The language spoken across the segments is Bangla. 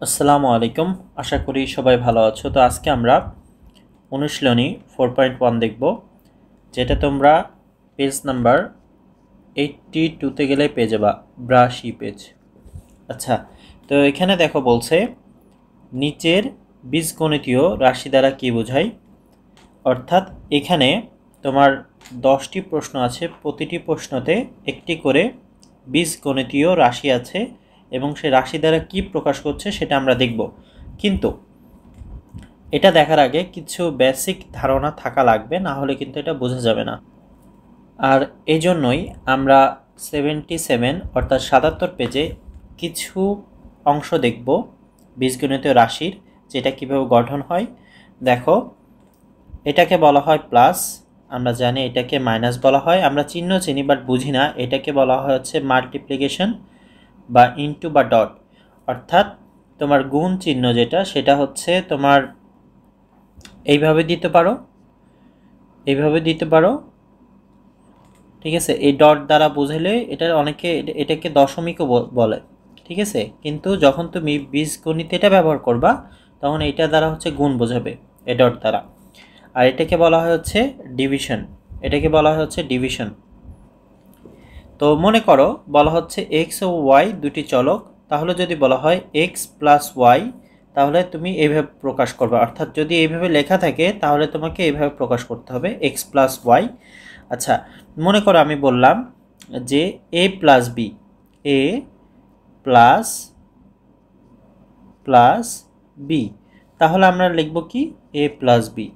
আসসালামু আলাইকুম। আশা করি সবাই ভালো আছো। তো আজকে আমরা অনুশীলনী 4.1 দেখব, যেটা তোমরা পেজ নাম্বার 82-তে গেলে পেয়ে যাবা, 82 পেজ। আচ্ছা, তো এখানে দেখো বলছে নিচের বীজগণিতীয় রাশি দ্বারা কি বোঝায়। অর্থাৎ এখানে তোমার 10টি প্রশ্ন আছে, প্রতিটি প্রশ্নতে একটি করে বীজগণিতীয় রাশি আছে এবং সেই রাশি দ্বারা কি প্রকাশ করছে সেটা আমরা দেখব। কিন্তু এটা দেখার আগে কিছু বেসিক ধারণা থাকা লাগবে, না হলে কিন্তু এটা বোঝা যাবে না। আর এই জন্যই আমরা 77 অর্থাৎ 77 পেজে কিছু অংশ দেখব বীজগণিতীয় রাশির, যেটা কিভাবে গঠন হয়। দেখো, এটাকে বলা হয় প্লাস, আমরা জানি এটাকে মাইনাস বলা হয়, আমরা চিহ্ন চিনি বাট বুঝি না। এটাকে বলা হয় হচ্ছে মাল্টিপ্লিকেশন বা ইনটু বা ডট, অর্থাৎ তোমার গুণ চিহ্ন যেটা, সেটা হচ্ছে তোমার এইভাবে দিতে পারো, এইভাবে দিতে পারো, ঠিক আছে। এই ডট দ্বারা বুঝালে এটা অনেকে এটাকে দশমিকও বলে, ঠিক আছে। কিন্তু যখন তুমি বীজগণিতে এটা ব্যবহার করবা তখন এটা দ্বারা হচ্ছে গুণ বোঝাবে এই ডট দ্বারা। আর এটাকে বলা হয় হচ্ছে ডিভিশন, এটাকে বলা হয় হচ্ছে ডিভিশন। তো মনে করো বলা হচ্ছে এক্স ও ওয়াই দুটি চলক, তাহলে যদি বলা হয় এক্স প্লাস ওয়াই, তাহলে তুমি এইভাবে প্রকাশ করবে। অর্থাৎ যদি এইভাবে লেখা থাকে তাহলে তোমাকে এইভাবে প্রকাশ করতে হবে, এক্স প্লাস ওয়াই। আচ্ছা, মনে করো আমি বললাম যে এ প্লাস বি, এ প্লাস প্লাস বি, তাহলে আমরা লিখব কি এ প্লাস বি।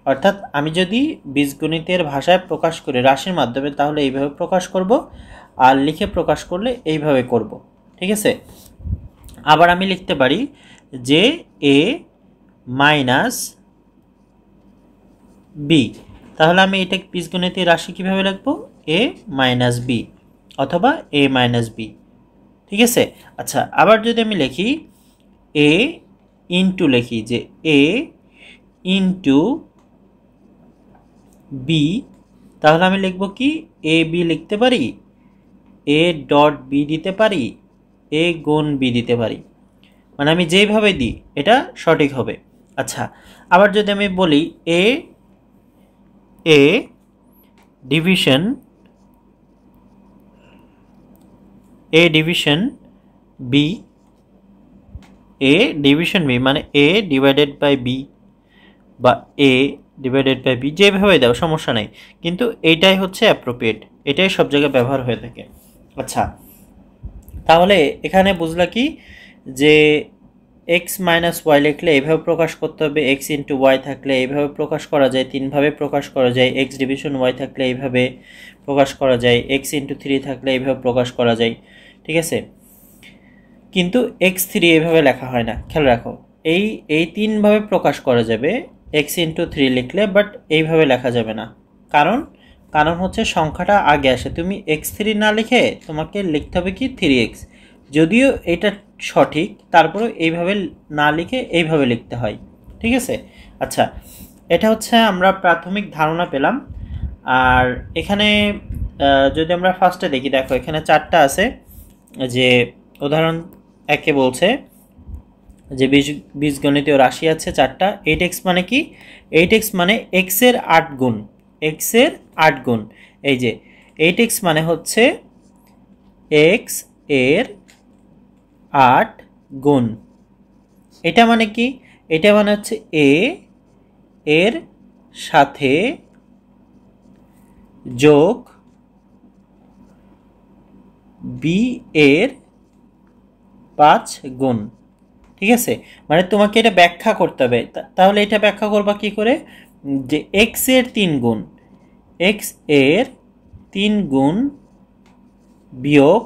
অর্থাৎ আমি যদি বীজগণিতের ভাষায় প্রকাশ করি রাশির মাধ্যমে তাহলে এইভাবে প্রকাশ করব, আর লিখে প্রকাশ করলে এইভাবে করব, ঠিক আছে। আবার আমি লিখতে পারি যে এ মাইনাস বি, তাহলে আমি এটা বীজগণিতের রাশি কিভাবে লিখব, এ মাইনাস বি অথবা এ মাইনাস বি, ঠিক আছে। আচ্ছা, আবার যদি আমি লিখি এ ইন্টু, লিখি যে এ ইন্টু বি, তাহলে আমি লিখব কি এ বি লিখতে পারি, এ ডট বি দিতে পারি, এ গুণ বি দিতে পারি, মানে আমি যেইভাবে দিই এটা সঠিক হবে। আচ্ছা, আবার যদি আমি বলি এ এ ডিভিশন, এ ডিভিশন বি, এ ডিভিশন বি মানে এ ডিভাইডেড বাই বি বা এ ডিভাইডেড বাই বি, যেভাবে দাও সমস্যা নেই, কিন্তু এইটাই হচ্ছে অ্যাপ্রোপ্রিয়েট, এটাই সব জায়গায় ব্যবহার হয়ে থাকে। আচ্ছা, তাহলে এখানে বুঝলা কি যে এক্স মাইনাস ওয়াই লিখলে এইভাবে প্রকাশ করতে হবে, এক্স ইন্টু ওয়াই থাকলে এইভাবে প্রকাশ করা যায়, তিনভাবে প্রকাশ করা যায়, এক্স ডিভিশন ওয়াই থাকলে এইভাবে প্রকাশ করা যায়, এক্স ইন্টু থ্রি থাকলে এইভাবে প্রকাশ করা যায়, ঠিক আছে। কিন্তু এক্স থ্রি এইভাবে লেখা হয় না, খেয়াল রাখো। এই এই তিনভাবে প্রকাশ করা যাবে এক্স ইন্টু থ্রি লিখলে, বাট এইভাবে লেখা যাবে না। কারণ কারণ হচ্ছে সংখ্যাটা আগে আসে, তুমি এক্স থ্রি না লিখে তোমাকে লিখতে হবে কি থ্রি এক্স, যদিও এটা সঠিক তারপরে এইভাবে না লিখে এইভাবে লিখতে হয়, ঠিক আছে। আচ্ছা, এটা হচ্ছে আমরা প্রাথমিক ধারণা পেলাম। আর এখানে যদি আমরা ফার্স্টে দেখি, দেখো এখানে চারটা আছে। যে উদাহরণ একে বলছে যে বীজগণিতীয় রাশি আছে চারটা। 8x মানে কি, 8x মানে x এর 8 গুণ, x এর 8 গুণ। এই যে 8x মানে হচ্ছে x এর 8 গুণ। এটা মানে কি, এটা মানে হচ্ছে a এর সাথে যোগ b এর 5 গুণ, ঠিক আছে। মানে তোমাকে এটা ব্যাখ্যা করতে হবে। তাহলে এটা ব্যাখ্যা করবা কি করে, যে x এর 3 গুণ, x এর 3 গুণ বিয়োগ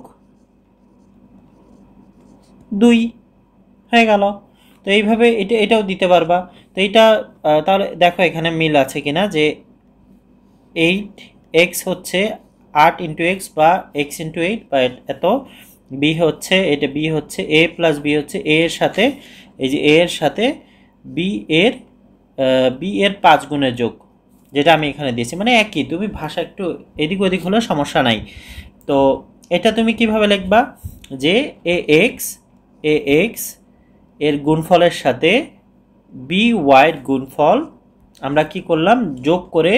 2 হয়ে গেল। তো এইভাবে এটাও দিতে পারবা। তো এটা তাহলে দেখো এখানে মিল আছে কিনা, যে 8x হচ্ছে 8 ইন্টু এক্স বা এক্স ইন্টু 8 বা এত, বি হচ্ছে এটা, বি হচ্ছে এ প্লাস বি হচ্ছে এ এর সাথে, এই যে এ এর সাথে বি এর 5 গুণের যোগ, যেটা আমি এখানে দিয়েছি। মানে একই, তুমি ভাষা একটু এদিক ওদিক হলেও সমস্যা নাই। তো এটা তুমি কিভাবে লিখবা, যে এ এক্স এর গুণফলের সাথে বি ওয়াইয়ের গুণফল আমরা কি করলাম, যোগ করে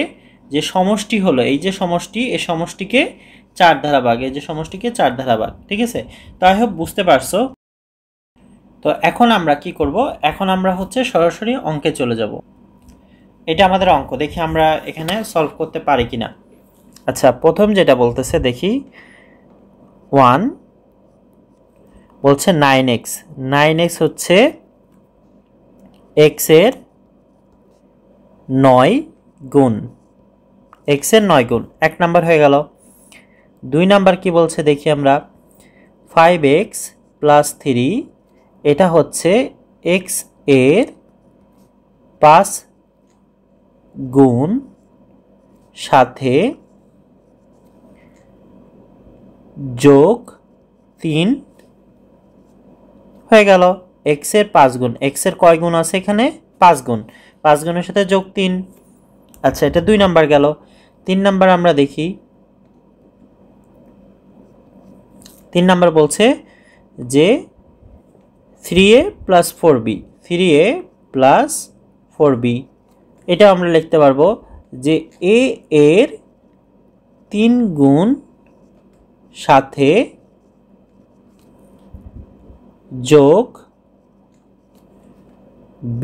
যে সমষ্টি হলো, এই যে সমষ্টি, এই সমষ্টিকে 4 দ্বারা ভাগ, এই যে সমষ্টিকে 4 দ্বারা ভাগ। ঠিক আছে, তো আই হোপ বুঝতে পারছো। তো এখন আমরা কি করব, এখন আমরা হচ্ছে সরাসরি অঙ্কে চলে যাব। এটা আমাদের অঙ্ক, দেখি আমরা এখানে সলভ করতে পারি কিনা। আচ্ছা, প্রথম যেটা বলতেছে দেখি, 1 বলছে 9x, 9x হচ্ছে x এর 9 গুণ, x এর 9 গুণ, 1 নাম্বার হয়ে গেল। 2 নাম্বার কি বলছে দেখি আমরা, 5x প্লাস 3, এটা হচ্ছে x এর 5 গুণ সাথে যোগ 3 হয়ে গেল। x এর 5 গুণ, x এর কয় গুণ আছে এখানে, 5 গুণ, 5 গুণের সাথে যোগ 3। আচ্ছা, এটা 2 নাম্বার গেল। 3 নাম্বার আমরা দেখি, 3 নাম্বার বলছে যে 3a plus 4b, 3a plus 4b, এটা আমরা লিখতে পারবো যে a এর 3 গুণ সাথে যোগ b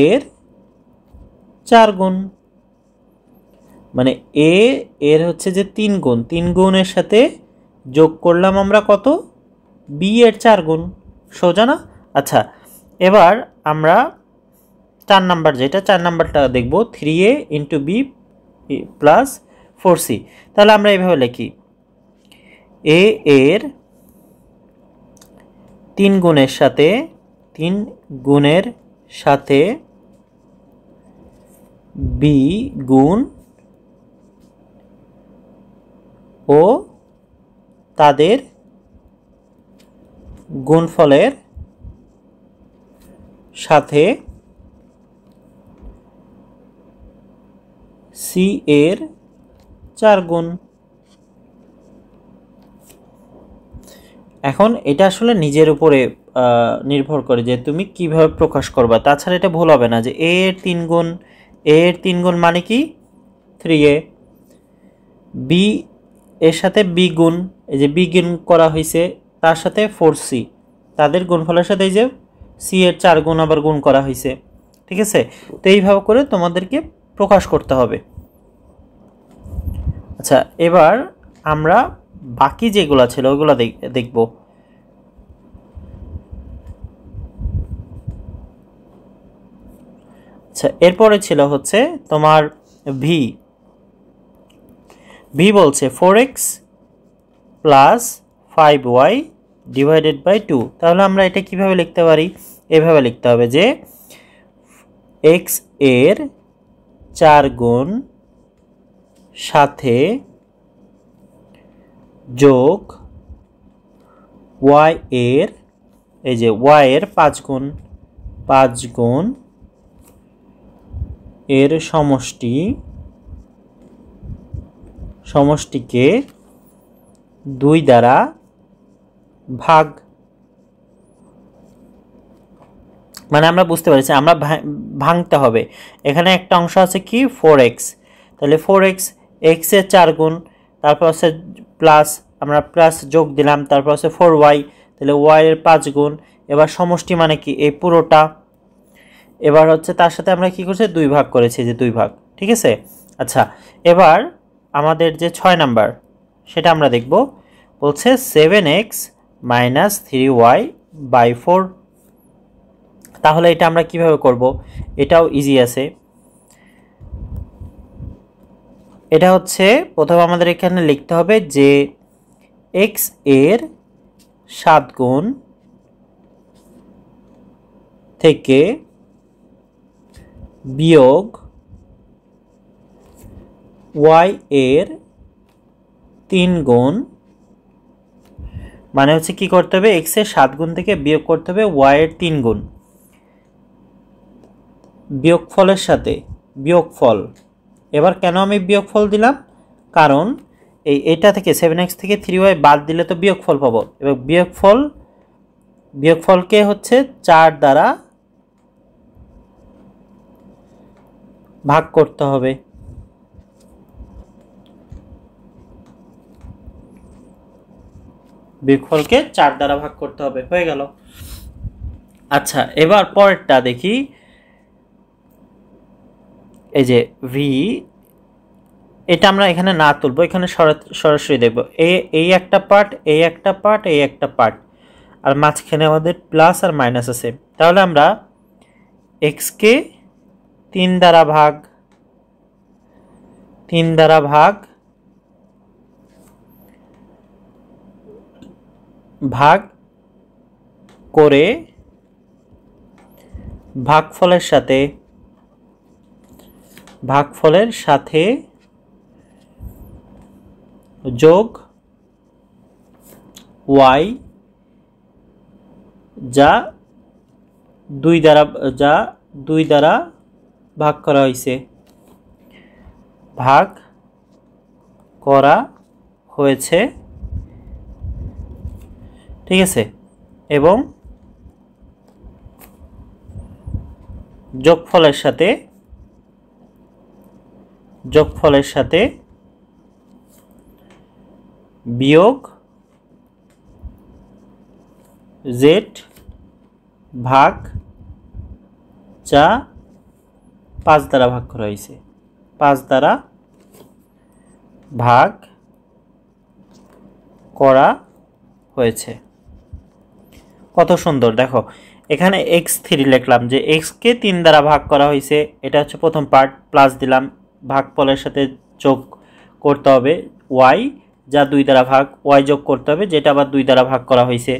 এর 4 গুণ, মানে a এর হচ্ছে যে 3 গুণ, 3 গুণের সাথে যোগ করলাম আমরা কত, b এর 4 গুণ, সোজা না? আচ্ছা, এবার আমরা 4 নাম্বার, যেটা 4 নাম্বারটা দেখব, 3a into b plus 4c। তাহলে আমরা এইভাবে লিখি, a এর 3 গুণের সাথে, 3 গুণের সাথে b গুণ ও তাদের গুণফলের সাথে c এর 4 গুণ। এখন এটা আসলে নিজের উপরে নির্ভর করে যে তুমি কিভাবে প্রকাশ করবা, তাছাড়া এটা ভুল হবে না যে a এর 3 গুণ, a এর 3 গুণ মানে কি 3a, b এর সাথে b গুণ, এই যে b গুণ করা হয়েছে তার সাথে 4c, তাদের গুণফলের সাথে এই যে c এর 4 গুণ আবার গুণ করা হয়েছে। ঠিক আছে, তো এইভাবে করে তোমাদেরকে প্রকাশ করতে হবে। আচ্ছা, এবার আমরা বাকি যেগুলো ছিল ওগুলো দেখব। আচ্ছা, এরপরে ছিল হচ্ছে তোমার ভি বলছে 4x plus 5y divided by 2। তাহলে আমরা এটা কিভাবে লিখতে পারি, এভাবে লিখতে হবে যে x এর 4 গুণ সাথে যোগ y এর, এই যে y এর 5 গুণ, 5 গুণ এর সমষ্টিকে 2 দ্বারা ভাগ। মানে আমরা বুঝতে পারছি, আমরা ভাঙতে হবে। এখানে একটা অংশ আছে কি 4x, তাহলে 4x, x এর 4 গুণ, তারপর আছে প্লাস, আমরা প্লাস যোগ দিলাম, তারপর আছে 4y, তাহলে y এর 5 গুণ। এবার সমষ্টি মানে কি এই পুরোটা, এবার হচ্ছে তার সাথে আমরা কি করছি 2 ভাগ করেছি, যে 2 ভাগ। ঠিক আছে, আচ্ছা, এবার আমাদের যে 6 নাম্বার সেটা আমরা দেখব, বলছে 7x মাইনাস 3y বাই 4। তাহলে এটা আমরা কিভাবে করব, এটাও ইজি আছে। এটা হচ্ছে প্রথমে আমাদের এখানে লিখতে হবে যে x এর 7 গুণ থেকে বিয়োগ y এর 3 গুণ, মানে হচ্ছে কি করতে হবে, x এর 7 গুণ থেকে বিয়োগ করতে হবে y এর 3 গুণ, বিয়োগফলের সাথে বিয়োগফল। এবার কেন আমি বিয়োগফল দিলাম, কারণ এটা থেকে 7x থেকে 3y বাদ দিলে তো বিয়োগফল পাবো। এবার বিয়োগফল বিয়োগফলকে হচ্ছে 4 দ্বারা ভাগ করতে হবে। বিয়োগফলকে 4 দ্বারা ভাগ করতে হবে, হয়ে গেল। আচ্ছা, এবার পরেরটা দেখি। এই যে ভি, এটা আমরা এখানে না তুলবো, এখানে সরাসরি দেখবো। এই একটা পার্ট, এই একটা পার্ট, এই একটা পার্ট, আর মাঝখানে আমাদের প্লাস আর মাইনাস আছে। তাহলে আমরা এক্স কে 3 দ্বারা ভাগ করে ভাগফলের সাথে যোগ y যা 2 দ্বারা ভাগ করা হয়েছে, ঠিক আছে। এবং যোগফলের সাথে বিয়োগ z ভাগ যা 5 দ্বারা ভাগ করা হয়েছে, 5 দ্বারা ভাগ করা হয়েছে। কত সুন্দর, দেখো এখানে x3 লিখলাম, যে x কে 3 দ্বারা ভাগ করা হয়েছে, এটা হচ্ছে প্রথম পার্ট, প্লাস দিলাম, ভাগফলের সাথে যোগ করতে হবে y যা 2 দ্বারা ভাগ, y যোগ করতে হবে যেটা আবার 2 দ্বারা ভাগ করা হয়েছে।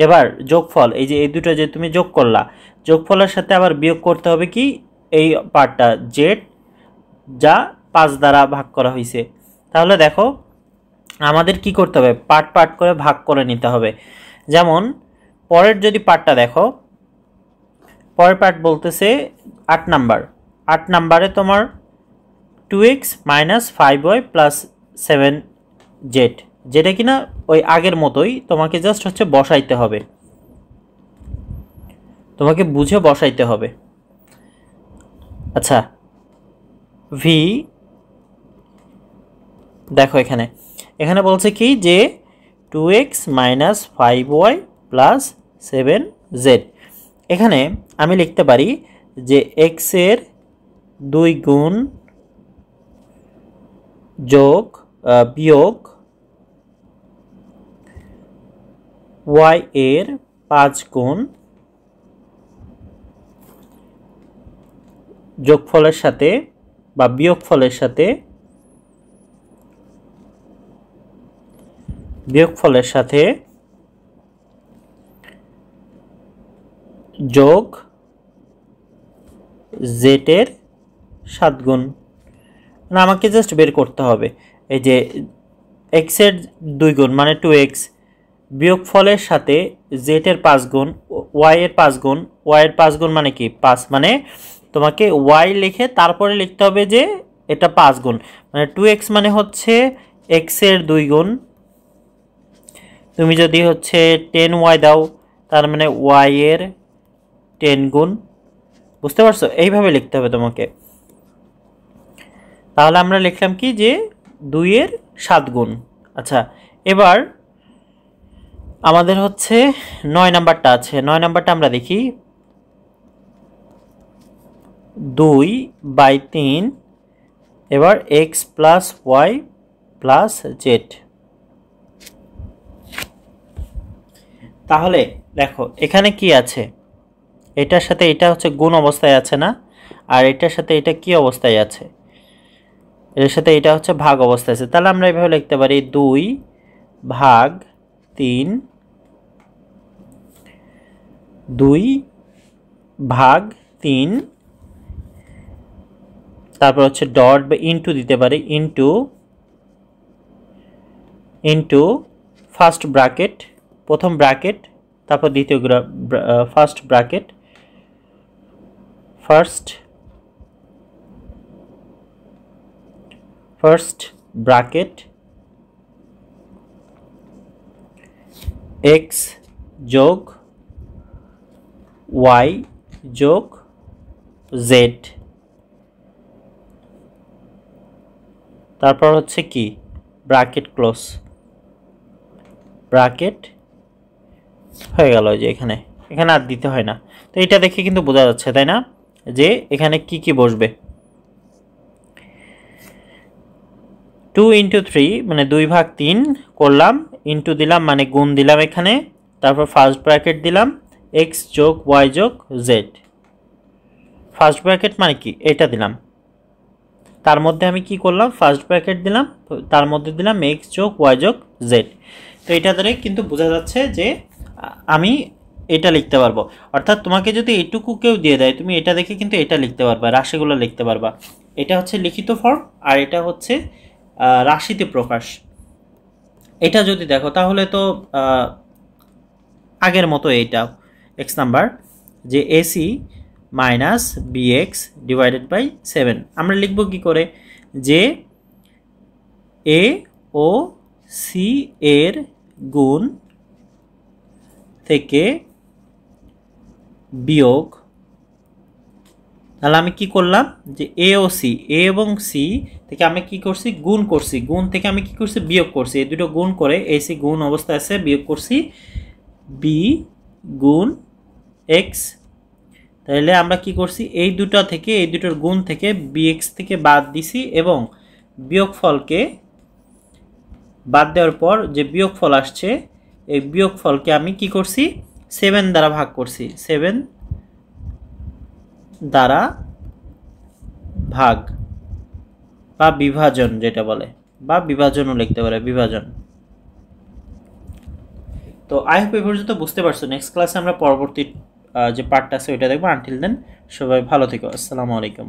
এবার যোগফল, এই যে এই দুটো যে তুমি যোগ করলা, যোগফলের সাথে আবার বিয়োগ করতে হবে কি এই পার্টটা z যা 5 দ্বারা ভাগ করা হয়েছে। তাহলে দেখো আমাদের কি করতে হবে, পার্ট করে ভাগ করে নিতে হবে। যেমন পরের যদি পার্টটা দেখো, পরের পার্ট বলতেছে 8 নাম্বারে তোমার 2x - 5y + 7z, যেটা কিনা ওই আগের মতোই, তোমাকে জাস্ট হচ্ছে বসাইতে হবে, তোমাকে বুঝে বসাইতে হবে। আচ্ছা, ভি দেখো এখানে বলছে কি যে 2x - 5y + 7z, এখানে আমি লিখতে পারি যে x এর 2 গুণ যোগ বিয়োগ y এর 5 গুণ যোগফলের সাথে বা বিয়োগফলের সাথে যোগ z এর 7 গুণ। না, আমাকে জাস্ট বের করতে হবে এই যে x এর 2 গুণ মানে 2x, বিয়োগফলের সাথে z এর 5 গুণ, y এর 5 গুণ, y এর 5 গুণ মানে কি 5, মানে তোমাকে y লিখে তারপরে লিখতে হবে যে এটা 5 গুণ, মানে 2x মানে হচ্ছে x এর 2 গুণ। তুমি যদি হচ্ছে 10y দাও, তার মানে y এর 10 গুণ, বুঝতে পারছো? এইভাবে লিখতে হবে তোমাকে। তাহলে আমরা লিখলাম কি যে 2 এর 7 গুণ। আচ্ছা, এবার আমাদের হচ্ছে 9 নাম্বারটা আছে, 9 নাম্বারটা আমরা দেখি। 2/3 এবার x + y + z। তাহলে দেখো এখানে কি আছে, এটার সাথে এটা হচ্ছে গুণ অবস্থায় আছে না, আর এটার সাথে এটা কি অবস্থায় আছে, এর সাথে এটা হচ্ছে ভাগ অবস্থায় আছে। তাহলে আমরা এইভাবে লিখতে পারি 2/3, 2/3, তারপর হচ্ছে ডট বা ইনটু দিতে পারি, ইনটু ফার্স্ট ব্র্যাকেট, প্রথম ব্র্যাকেট, তারপর দ্বিতীয় first bracket, first bracket x যোগ ওয়াই যোগ জেড, তারপর হচ্ছে কি ব্র্যাকেট ক্লোজ, ব্র্যাকেট হয়ে গেল। যে এখানে এখানে আর দিতে হয় না। তো এটা দেখে কিন্তু বোঝা যাচ্ছে তাই না যে এখানে কি কি বসবে। 2 ইন্টু 3 মানে 2/3 করলাম, ইন্টু দিলাম মানে গুণ দিলাম এখানে, তারপর ফার্স্ট ব্র্যাকেট দিলাম এক্স যোগ ওয়াই যোগ জেড। ফার্স্ট ব্র্যাকেট মানে কি এটা দিলাম, তার মধ্যে আমি কি করলাম ফার্স্ট ব্র্যাকেট দিলাম, তার মধ্যে দিলাম এক্স যোগ ওয়াই যোগ জেড। তো এটা দ্বারা কিন্তু বোঝা যাচ্ছে যে আমি এটা লিখতে পারবো। অর্থাৎ তোমাকে যদি এইটুকু কেউ দিয়ে দেয় তুমি এটা দেখে কিন্তু এটা লিখতে পারবা, রাশিগুলো লিখতে পারবা। এটা হচ্ছে লিখিত ফর্ম আর এটা হচ্ছে রাশিতে প্রকাশ। এটা যদি দেখো তাহলে তো আগের মতো এইটা এক্স নাম্বার যে ac minus bx divided by 7। আমরা লিখব কি করে যে এ ও সি এর গুণ থেকে বিয়োগ, তাহলে আমি কি করলাম যে এ ও সি, এ এবং সি থেকে আমি কি করছি গুণ করছি, গুণ থেকে আমি কি করছি বিয়োগ করছি, এই দুটো গুণ করে এসি গুণ অবস্থায় আছে বিয়োগ করছি বি গুণ এক্স। তাহলে আমরা কি করছি এই দুটো থেকে এই দুটোর গুণ থেকে বিএক্স থেকে বাদ দিছি এবং বিয়োগফলকে বাদ দেওয়ার পর যে বিয়োগফল আসছে এই বিয়োগফলকে আমি কি করছি 7 দ্বারা ভাগ করছি, 7 দ্বারা ভাগ বা বিভাজন যেটা বলে, বা বিভাজনও লিখতে পারে বিভাজন। তো আই হোপ এই পর্যন্ত বুঝতে পারছো। নেক্সট ক্লাসে আমরা পরবর্তী যে পার্টটা আছে ওইটা দেখবো। আনটিল দেন সবাই ভালো থেকো, আসসালামু আলাইকুম।